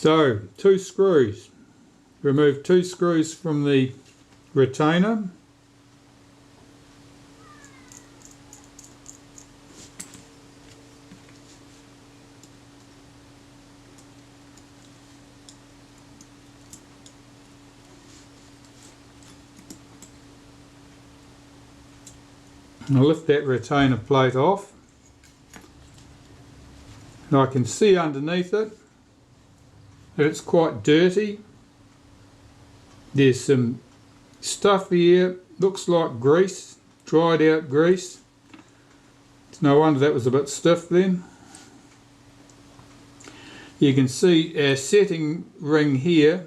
So, 2 screws. Remove 2 screws from the retainer. And I'll lift that retainer plate off. And I can see underneath it that it's quite dirty. There's some stuff here, looks like grease, dried out grease. It's no wonder that was a bit stiff then. You can see our setting ring here.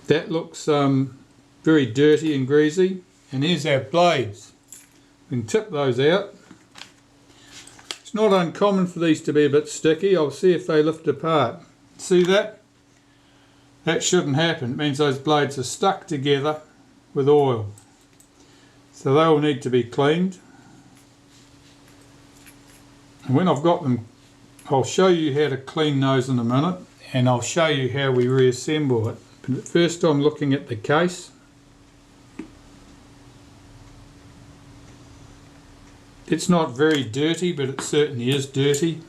That looks very dirty and greasy. And here's our blades. We can tip those out. It's not uncommon for these to be a bit sticky. I'll see if they lift apart. See that? That shouldn't happen. It means those blades are stuck together with oil. So they will need to be cleaned. And when I've got them, I'll show you how to clean those in a minute, and I'll show you how we reassemble it. But first I'm looking at the case. It's not very dirty, but it certainly is dirty.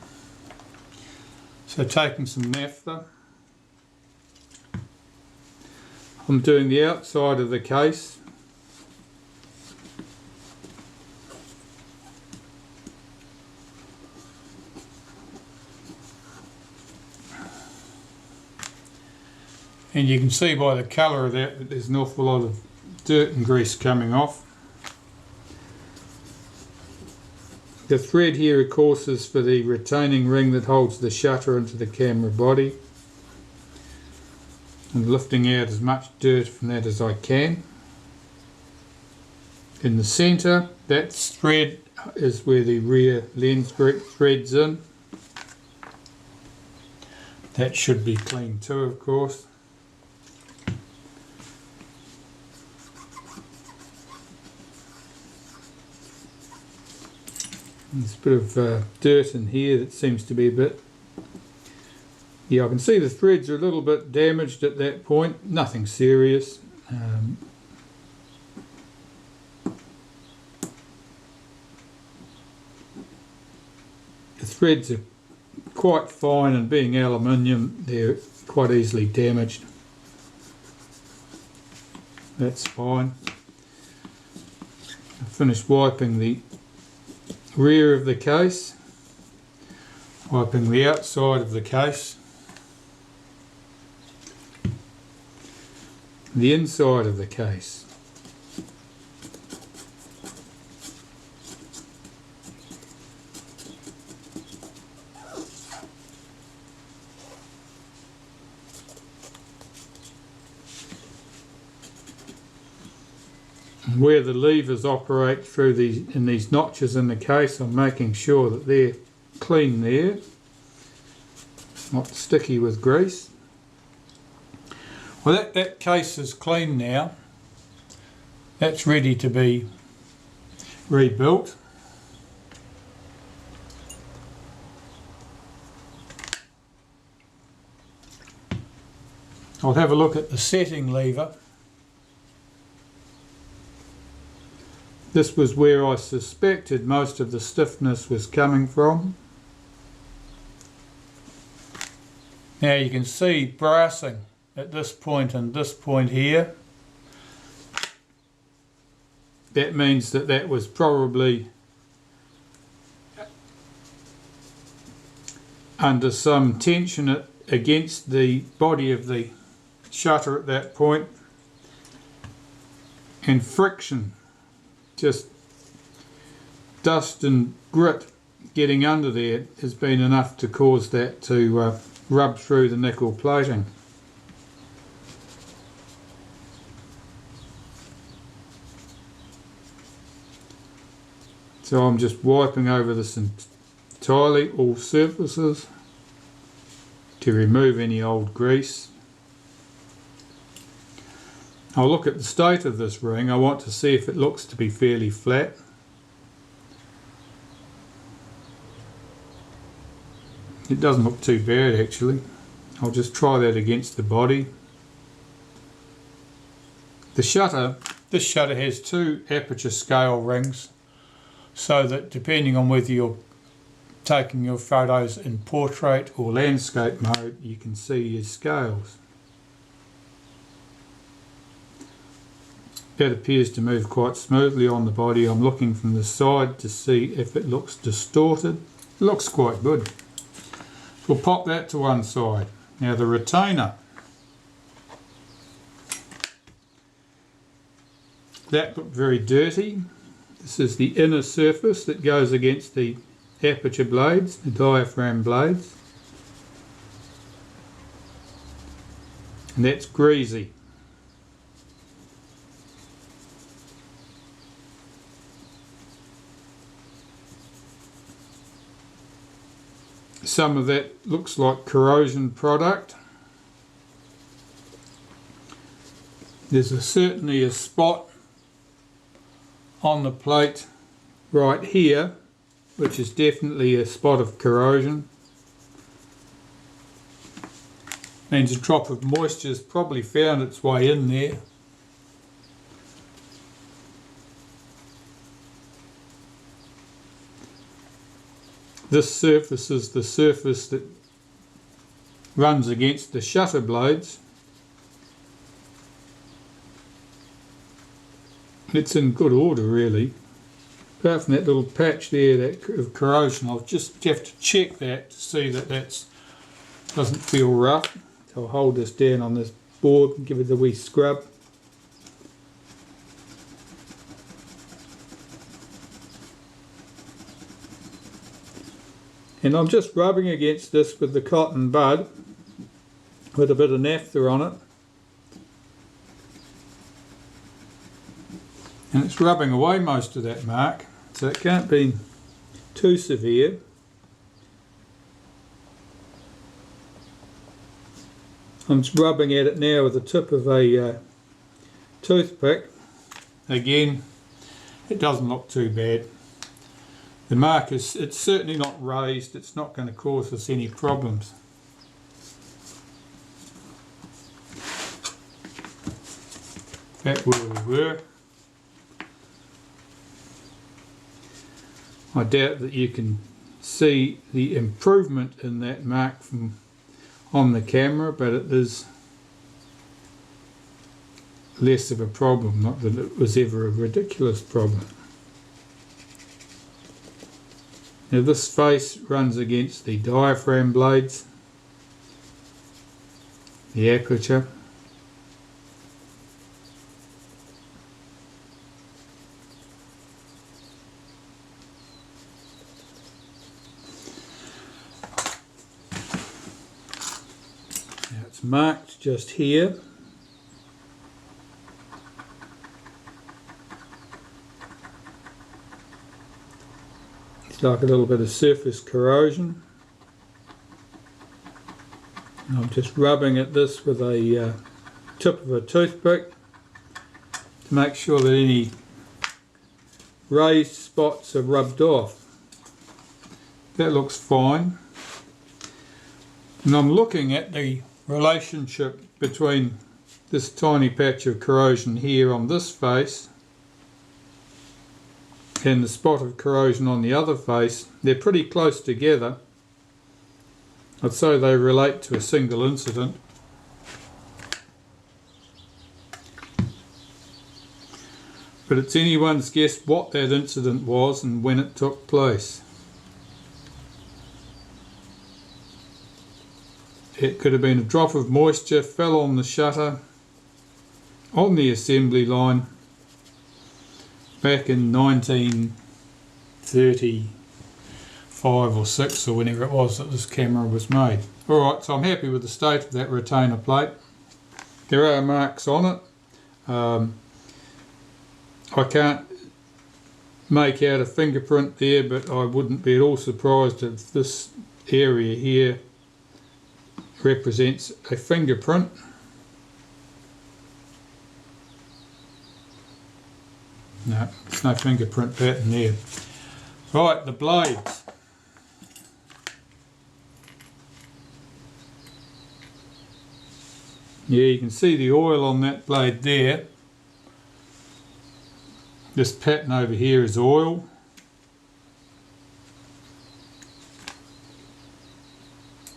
So taking some naphtha, I'm doing the outside of the case. And you can see by the colour of that there's an awful lot of dirt and grease coming off. The thread here, of course, is for the retaining ring that holds the shutter into the camera body. I'm lifting out as much dirt from that as I can. In the centre, that thread is where the rear lens threads in. That should be clean too, of course. There's a bit of dirt in here that seems to be a bit... Yeah, I can see the threads are a little bit damaged at that point. Nothing serious. The threads are quite fine, and being aluminium, they're quite easily damaged. That's fine. I've finished wiping the rear of the case, wiping the outside of the case, the inside of the case. Where the levers operate through these notches in the case, I'm making sure that they're clean there, not sticky with grease. Well, that case is clean now. That's ready to be rebuilt. I'll have a look at the setting lever. This was where I suspected most of the stiffness was coming from. Now you can see brassing at this point and this point here. That means that that was probably under some tension against the body of the shutter at that point, and friction, just dust and grit getting under there, has been enough to cause that to rub through the nickel plating. So I'm just wiping over this entirely, all surfaces, to remove any old grease. I'll look at the state of this ring. I want to see if it looks to be fairly flat. It doesn't look too bad actually. I'll just try that against the body. The shutter, this shutter has 2 aperture scale rings, so that depending on whether you're taking your photos in portrait or landscape mode, you can see your scales. That appears to move quite smoothly on the body. I'm looking from the side to see if it looks distorted. It looks quite good. We'll pop that to one side. Now the retainer. That looked very dirty. This is the inner surface that goes against the aperture blades, the diaphragm blades. And that's greasy. Some of that looks like corrosion product. There's certainly a spot on the plate right here, which is definitely a spot of corrosion. Means a drop of moisture has probably found its way in there. This surface is the surface that runs against the shutter blades. It's in good order really, apart from that little patch there that of corrosion. I'll just have to check that to see that that doesn't feel rough. So I'll hold this down on this board and give it a wee scrub. And I'm just rubbing against this with the cotton bud with a bit of naphtha on it. And it's rubbing away most of that mark, so it can't be too severe. I'm just rubbing at it now with the tip of a toothpick. Again, it doesn't look too bad. The mark is, it's certainly not raised, it's not going to cause us any problems. Back where we were. I doubt that you can see the improvement in that mark from on the camera, but it is less of a problem, not that it was ever a ridiculous problem. Now this face runs against the diaphragm blades, the aperture. Now it's marked just here. Like a little bit of surface corrosion. And I'm just rubbing at this with a tip of a toothpick to make sure that any raised spots are rubbed off. That looks fine. And I'm looking at the relationship between this tiny patch of corrosion here on this face and the spot of corrosion on the other face. They're pretty close together. I'd say they relate to a single incident. But it's anyone's guess what that incident was and when it took place. It could have been a drop of moisture fell on the shutter on the assembly line back in 1935 or 6 or whenever it was that this camera was made. Alright, so I'm happy with the state of that retainer plate. There are marks on it. I can't make out a fingerprint there, but I wouldn't be at all surprised if this area here represents a fingerprint. No, there's no fingerprint pattern there. Right, the blades. Yeah, you can see the oil on that blade there. This pattern over here is oil.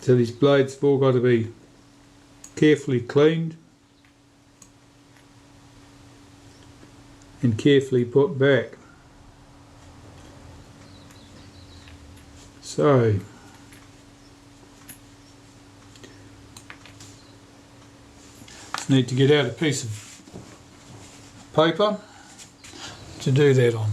So these blades have all got to be carefully cleaned and carefully put back. So just need to get out a piece of paper to do that on.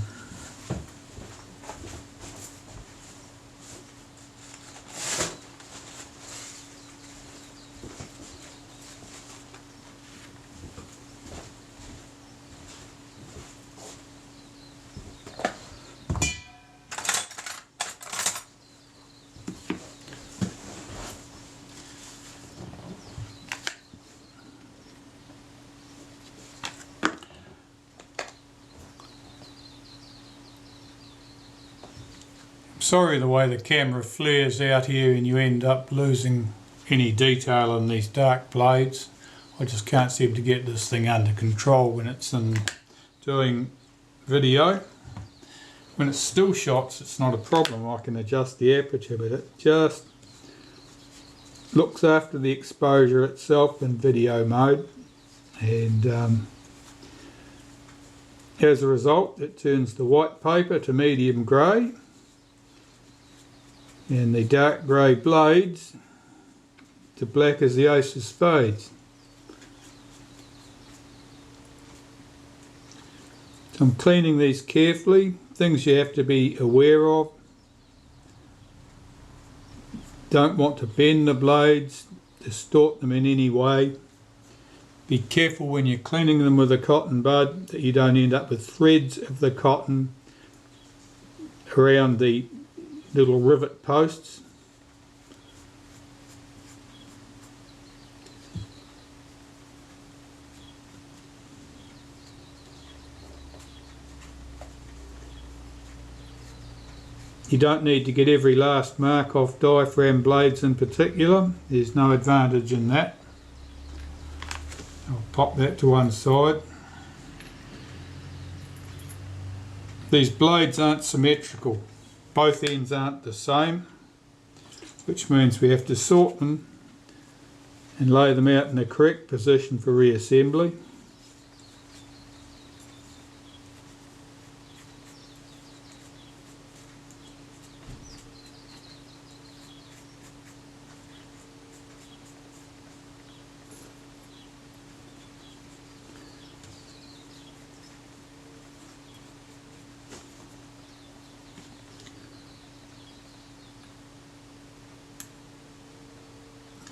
Sorry the way the camera flares out here and you end up losing any detail on these dark blades. I just can't seem to get this thing under control when it's doing video. When it's still shots it's not a problem, I can adjust the aperture, but it just looks after the exposure itself in video mode, and as a result it turns the white paper to medium grey and the dark grey blades to black as the ace of spades. So I'm cleaning these carefully. Things you have to be aware of. Don't want to bend the blades, distort them in any way. Be careful when you're cleaning them with a cotton bud that you don't end up with threads of the cotton around the little rivet posts. You don't need to get every last mark off diaphragm blades in particular. There's no advantage in that. I'll pop that to one side. These blades aren't symmetrical. Both ends aren't the same, which means we have to sort them and lay them out in the correct position for reassembly.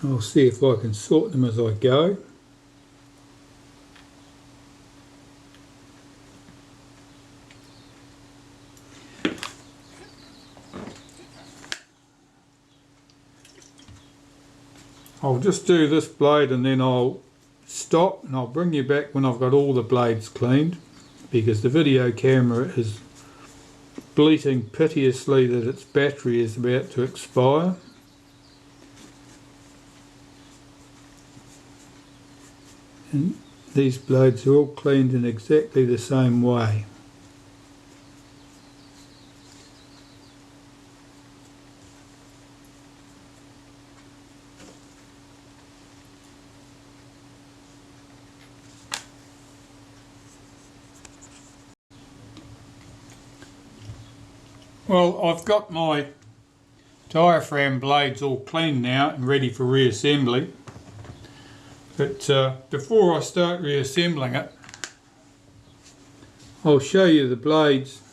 I'll see if I can sort them as I go. I'll just do this blade and then I'll stop, and I'll bring you back when I've got all the blades cleaned, because the video camera is bleating piteously that its battery is about to expire. And these blades are all cleaned in exactly the same way. Well, I've got my diaphragm blades all clean now and ready for reassembly. But before I start reassembling it, I'll show you the blades.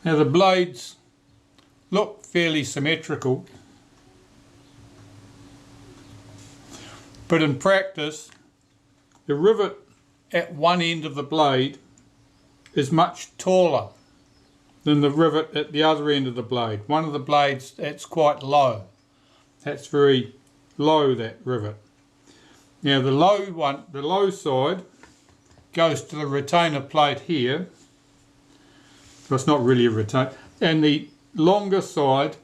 Now the blades look fairly symmetrical, but in practice the rivet at one end of the blade is much taller than the rivet at the other end of the blade. One of the blades, that's quite low. That's very low, that rivet. Now the low one, the low side goes to the retainer plate here. Well, it's not really a retainer. And the longer side,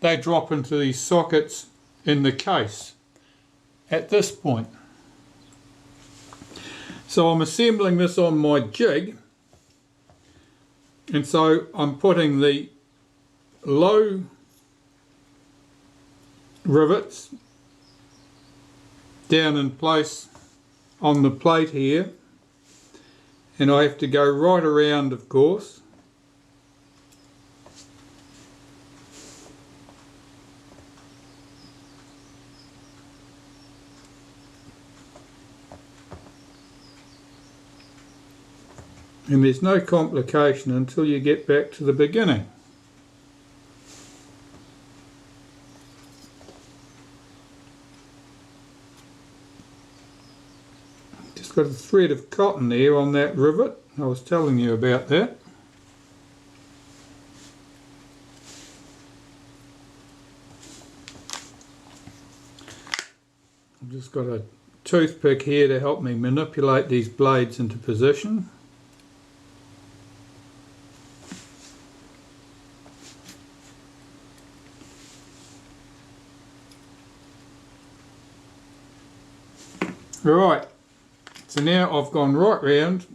they drop into these sockets in the case at this point. So I'm assembling this on my jig, and so I'm putting the low rivets down in place on the plate here, and I have to go right around, of course. And there's no complication until you get back to the beginning. Just got a thread of cotton there on that rivet. I was telling you about that. I've just got a toothpick here to help me manipulate these blades into position. Right, so now I've gone right round,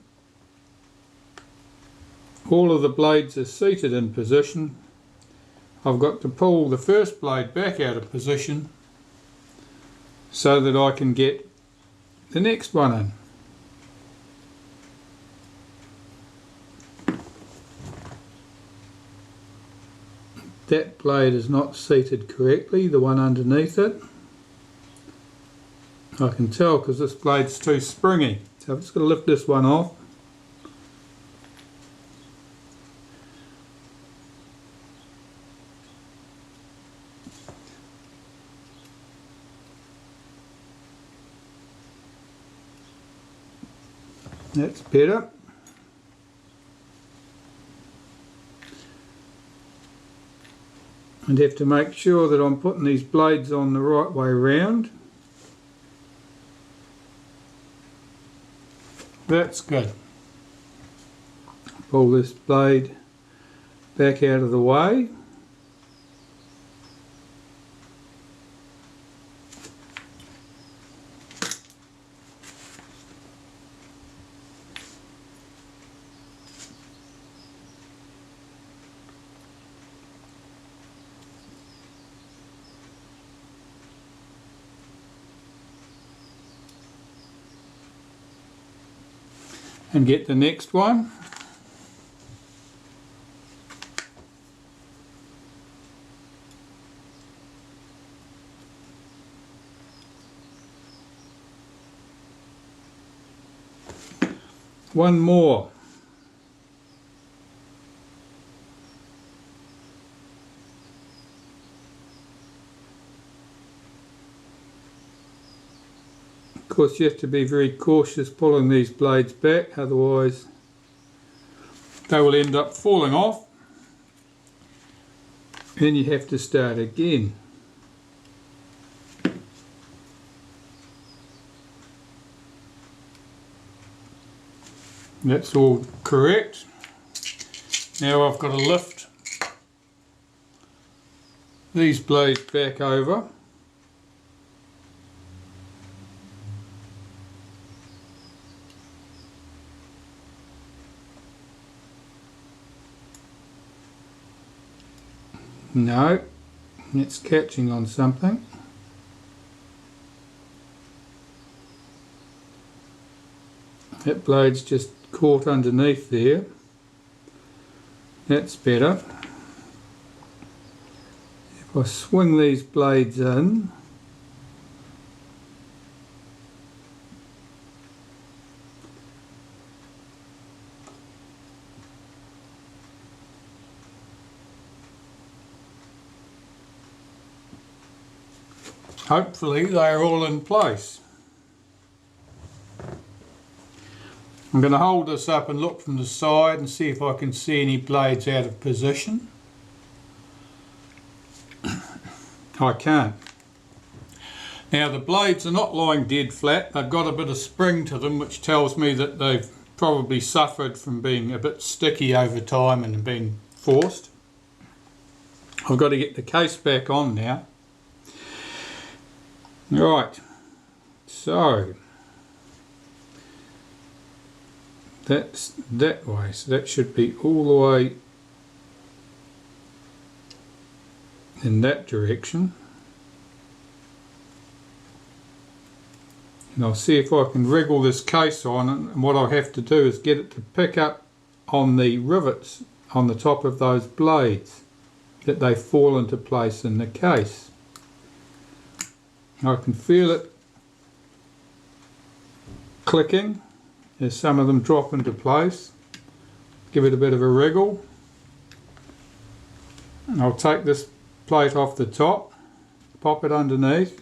all of the blades are seated in position. I've got to pull the first blade back out of position so that I can get the next one in. That blade is not seated correctly, the one underneath it. I can tell because this blade's too springy, so I've just got to lift this one off. That's better. And have to make sure that I'm putting these blades on the right way round. That's good. Pull this blade back out of the way. And get the next one. One more. Of course, you have to be very cautious pulling these blades back, otherwise they will end up falling off and you have to start again. That's all correct. Now I've got to lift these blades back over. No, it's catching on something. That blade's just caught underneath there. That's better. If I swing these blades in, hopefully they are all in place. I'm going to hold this up and look from the side and see if I can see any blades out of position. I can't. Now the blades are not lying dead flat, they've got a bit of spring to them, which tells me that they've probably suffered from being a bit sticky over time and being forced. I've got to get the case back on now. Right, so That's that way, so that should be all the way in that direction. And I'll see if I can wriggle this case on, and what I'll have to do is get it to pick up on the rivets on the top of those blades, that they fall into place in the case. I can feel it clicking as some of them drop into place. Give it a bit of a wriggle. And I'll take this plate off the top, pop it underneath,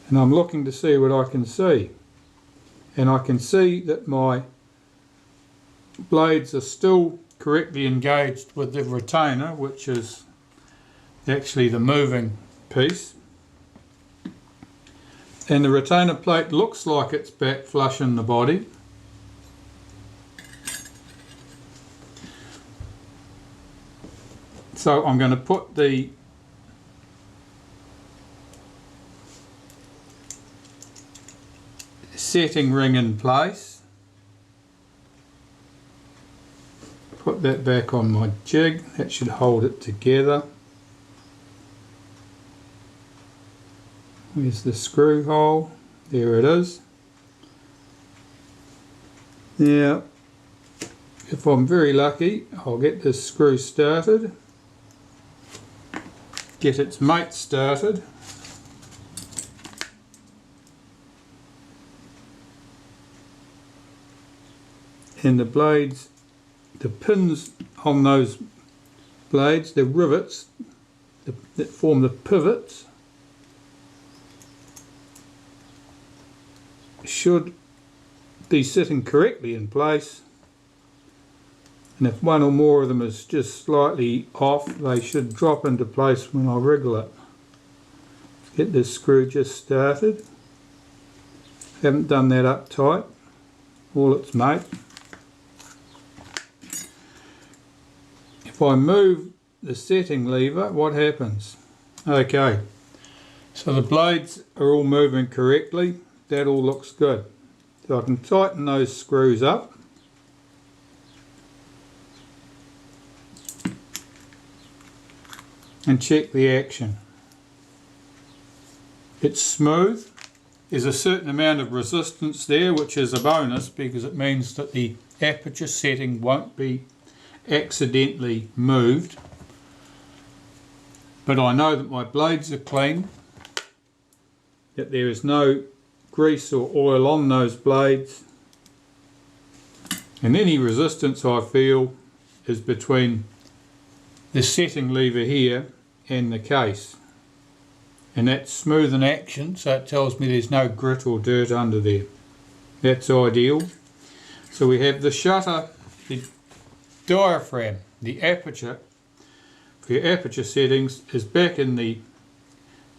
and I'm looking to see what I can see. And I can see that my blades are still correctly engaged with the retainer, which is actually the moving piece. And the retainer plate looks like it's back flush in the body. So I'm going to put the setting ring in place. Put that back on my jig. That should hold it together. Where's the screw hole? There it is. Now, if I'm very lucky, I'll get this screw started, get its mate started, and the blades, the pins on those blades, the rivets that form the pivots, should be sitting correctly in place, and if one or more of them is just slightly off, they should drop into place when I wriggle it. Let's get this screw just started. Haven't done that up tight, all its mate. If I move the setting lever, what happens? Okay, so the blades are all moving correctly. That all looks good. So I can tighten those screws up. And check the action. It's smooth. There's a certain amount of resistance there, which is a bonus because it means that the aperture setting won't be accidentally moved. But I know that my blades are clean, that there is no grease or oil on those blades, and any resistance I feel is between the setting lever here and the case, and that's smooth in action, so it tells me there's no grit or dirt under there. That's ideal. So we have the shutter, the diaphragm, the aperture for your aperture settings is back in the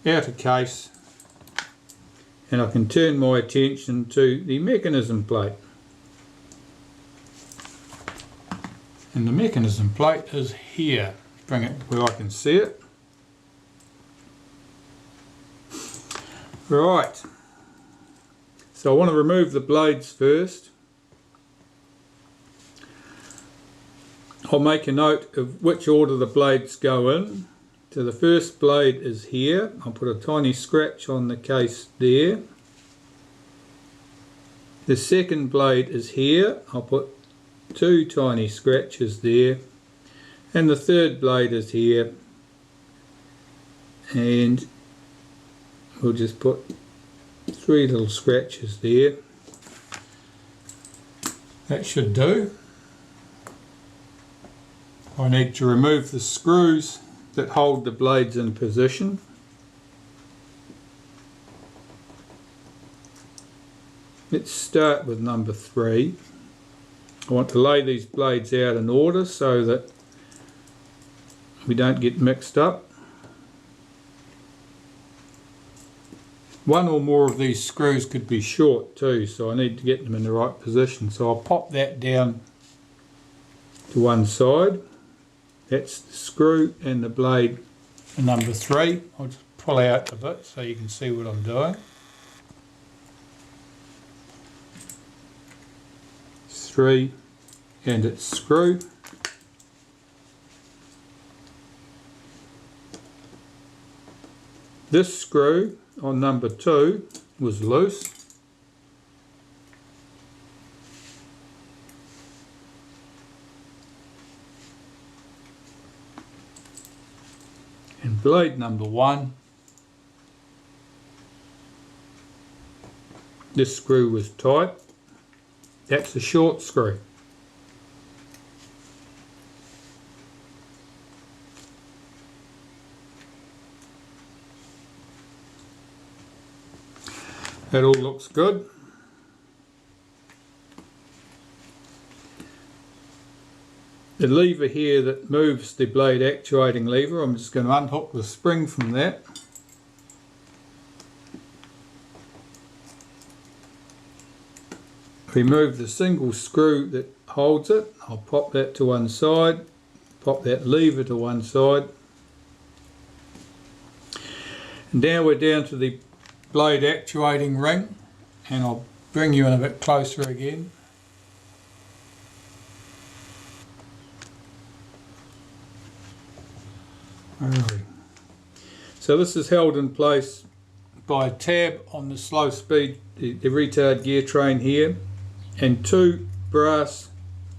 outer case, and I can turn my attention to the mechanism plate. And the mechanism plate is here. Bring it where I can see it. Right. So I want to remove the blades first. I'll make a note of which order the blades go in. So the first blade is here. I'll put a tiny scratch on the case there. The second blade is here. I'll put 2 tiny scratches there. And the third blade is here. And we'll just put 3 little scratches there. That should do. I need to remove the screws that hold the blades in position. Let's start with number 3. I want to lay these blades out in order so that we don't get mixed up. One or more of these screws could be short too, so I need to get them in the right position. So I'll pop that down to one side. That's the screw and the blade for number 3. I'll just pull out a bit so you can see what I'm doing. 3 and its screw. This screw on number 2 was loose. And blade number 1, this screw was tight. That's a short screw. That all looks good. The lever here that moves the blade actuating lever, I'm just going to unhook the spring from that. Remove the single screw that holds it. I'll pop that to one side, pop that lever to one side. And now we're down to the blade actuating ring, and I'll bring you in a bit closer again. So this is held in place by a tab on the slow speed, the retard gear train here, and 2 brass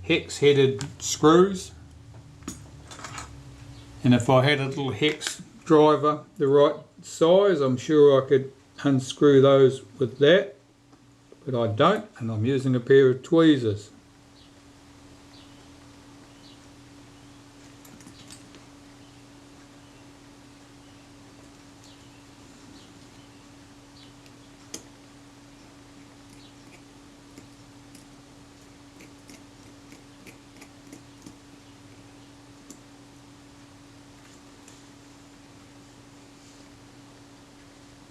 hex headed screws. And if I had a little hex driver the right size, I'm sure I could unscrew those with that, but I don't, and I'm using a pair of tweezers.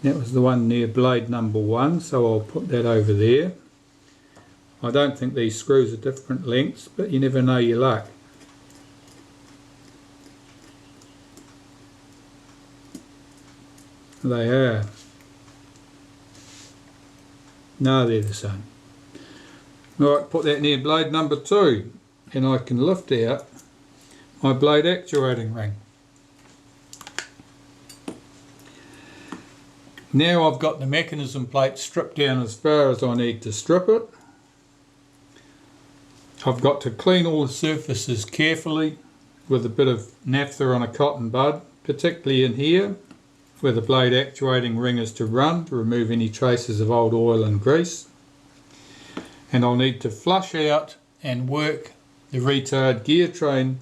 That was the one near blade number 1, so I'll put that over there. I don't think these screws are different lengths, but you never know your luck. They are. No, they're the same. Right, put that near blade number 2, and I can lift out my blade actuating ring. Now I've got the mechanism plate stripped down as far as I need to strip it. I've got to clean all the surfaces carefully with a bit of naphtha on a cotton bud, particularly in here where the blade actuating ring is to run, to remove any traces of old oil and grease. And I'll need to flush out and work the retard gear train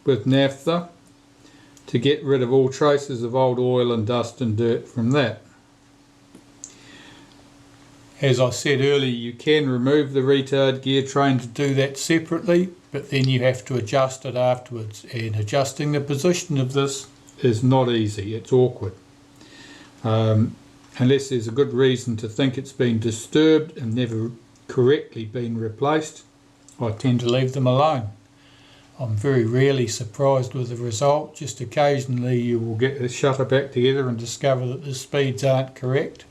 with naphtha to get rid of all traces of old oil and dust and dirt from that. As I said earlier, you can remove the retard gear train to do that separately, but then you have to adjust it afterwards, and adjusting the position of this is not easy, it's awkward. Unless there's a good reason to think it's been disturbed and never correctly been replaced, I tend to leave them alone. I'm very rarely surprised with the result. Just occasionally you will get the shutter back together and discover that the speeds aren't correct,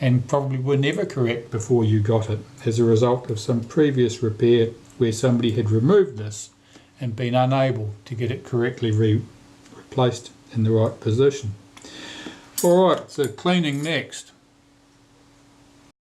and probably were never correct before you got it, as a result of some previous repair where somebody had removed this and been unable to get it correctly replaced in the right position. Alright, so cleaning next.